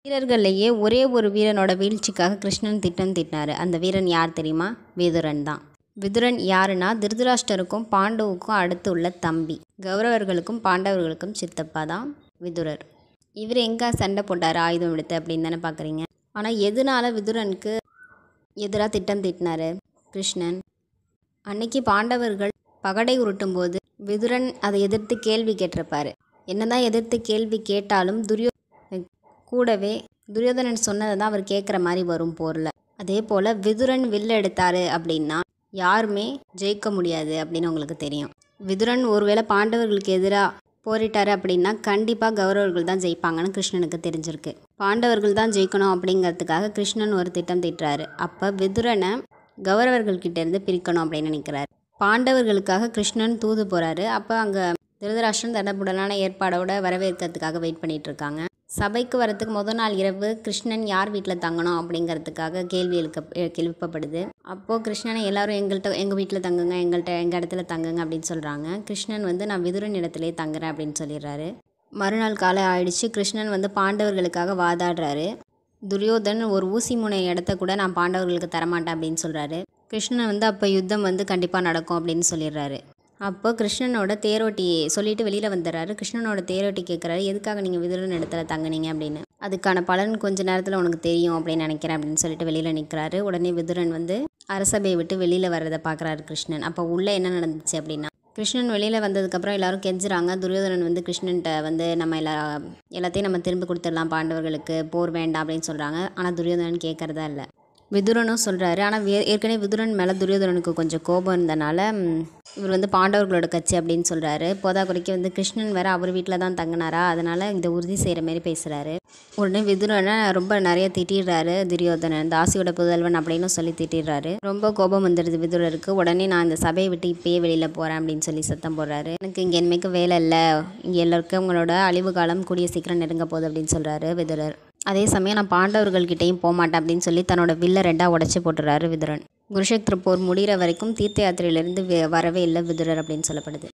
வீரர்கள்லேயே ஒரே ஒரு வீரனோட வீழ்ச்சிக்காக கிருஷ்ணன் திட்டம் தீட்டினார். அந்த வீரன் யார் தெரியுமா? விதுரன் தான். விதுரன் யாருன்னா திருதராஷ்டருக்கும் பாண்டுவுக்கும் அடுத்து உள்ள தம்பி. கௌரவர்களுக்கும் பாண்டவர்களுக்கும் சித்தப்பா தான் விதுரர். இவர் எங்கே சண்டை போட்டார் ஆயுதம் எடுத்து அப்படின்னு தானே பார்க்குறீங்க. ஆனால் எதனால விதுரனுக்கு எதிராக திட்டம் தீட்டினார் கிருஷ்ணன்? அன்னைக்கு பாண்டவர்கள் பகடை உருட்டும் போது விதுரன் அதை எதிர்த்து கேள்வி கேட்டிருப்பார். என்னதான் எதிர்த்து கேள்வி கேட்டாலும் கூடவே துரியோதனன் சொன்னதை தான் அவர் கேட்குற மாதிரி வரும் போரில். அதே போல் விதுரன் வில்ல எடுத்தார் அப்படின்னா யாருமே ஜெயிக்க முடியாது அப்படின்னு உங்களுக்கு தெரியும். விதுரன் ஒருவேளை பாண்டவர்களுக்கு எதிராக போரிட்டார் அப்படின்னா கண்டிப்பாக கௌரவர்கள் தான் ஜெயிப்பாங்கன்னு கிருஷ்ணனுக்கு தெரிஞ்சிருக்கு. பாண்டவர்கள் தான் ஜெயிக்கணும் அப்படிங்கிறதுக்காக கிருஷ்ணன் ஒரு திட்டம் தீட்டுறாரு. அப்போ விதுரனை கௌரவர்கள்கிட்டேருந்து பிரிக்கணும் அப்படின்னு நினைக்கிறாரு. பாண்டவர்களுக்காக கிருஷ்ணன் தூது போகிறாரு. அப்போ அங்கே திருதராஷ்டிரன் தடபுடலான ஏற்பாடோட வரவேற்கிறதுக்காக வெயிட் பண்ணிட்டு இருக்காங்க. சபைக்கு வரத்துக்கு முதல் நாள் இரவு கிருஷ்ணன் யார் வீட்டில் தங்கணும் அப்படிங்கிறதுக்காக கேள்வி எழுப்பப்படுது. அப்போது கிருஷ்ணனை எல்லாரும் எங்கள் வீட்டில் தங்குங்க, எங்கள் இடத்துல தங்குங்க அப்படின்னு சொல்கிறாங்க. கிருஷ்ணன் நான் விதுரன் இடத்துலேயே தங்குறேன் அப்படின்னு சொல்லிடுறாரு. மறுநாள் காலை ஆயிடுச்சு. கிருஷ்ணன் பாண்டவர்களுக்காக வாதாடுறாரு. துரியோதன் ஒரு ஊசி முனை இடத்த கூட நான் பாண்டவர்களுக்கு தரமாட்டேன் அப்படின்னு சொல்கிறாரு. கிருஷ்ணன் அப்போ யுத்தம் கண்டிப்பாக நடக்கும் அப்படின்னு சொல்லிடுறாரு. அப்போ கிருஷ்ணனோட தேரோட்டி சொல்லிட்டு வெளியில் வந்துடுறாரு. கிருஷ்ணனோட தேரோட்டி கேட்குறாரு, எதுக்காக நீங்கள் விதுரன் இடத்துல தங்குனீங்க அப்படின்னு. அதுக்கான பலன் கொஞ்ச நேரத்தில் உனக்கு தெரியும் அப்படின்னு நினைக்கிறேன் அப்படின்னு சொல்லிட்டு வெளியில் நிற்கிறாரு. உடனே விதுரன் அரசபையை விட்டு வெளியில் வர்றதை பார்க்குறாரு கிருஷ்ணன். அப்போ உள்ளே என்ன நடந்துச்சு அப்படின்னா, கிருஷ்ணன் வெளியில் வந்ததுக்கப்புறம் எல்லாரும் கெஞ்சுறாங்க. துரியோதனன் கிருஷ்ணன்கிட்ட நம்ம எல்லாத்தையும் நம்ம திரும்ப கொடுத்துடலாம், பாண்டவர்களுக்கு போர் வேண்டாம் அப்படின்னு சொல்கிறாங்க. ஆனால் துரியோதனன் கேட்குறதா இல்லை. விதுரனும் சொல்கிறாரு. ஆனால் ஏற்கனவே விதுரன் மேலே துரியோதனனுக்கு கொஞ்சம் கோபம் இருந்தனால இவர் பாண்டவர்களோட கட்சி அப்படின்னு சொல்கிறாரு. போதாக்குறைக்கு கிருஷ்ணன் வேறு அவர் வீட்டில் தான் தங்கினாரா, அதனால் இந்த உறுதி செய்கிற மாரி பேசுகிறாரு. உடனே விதுரனை ரொம்ப நிறைய திட்டிடுறாரு. துரியோதனன் தாசியோட புதல்வன் அப்படின்னு சொல்லி திட்டிடுறாரு. ரொம்ப கோபம் வந்துடுது விதுரருக்கு. உடனே நான் இந்த சபையை விட்டு இப்பயே வெளியில் போகிறேன் அப்படின்னு சொல்லி சத்தம் போடுறாரு. எனக்கு இங்கே இனிமேக்கு வேலை இல்லை, இங்கே எல்லாருக்கும் உங்களோட அழிவு காலம் கூடிய சீக்கிரம் நெருங்க போகுது அப்படின்னு சொல்கிறாரு விதுரர். அதே சமயம் நான் பாண்டவர்கள்கிட்டையும் போக மாட்டேன் அப்படின்னு சொல்லி தன்னோட வில்லை 2 உடச்சி போட்டுறாரு விதுரன். குருஷேத்திர போர் முடிகிற வரைக்கும் தீர்த்த யாத்திரையிலேருந்து வரவே இல்லை விதுரர் அப்படின்னு சொல்லப்படுது.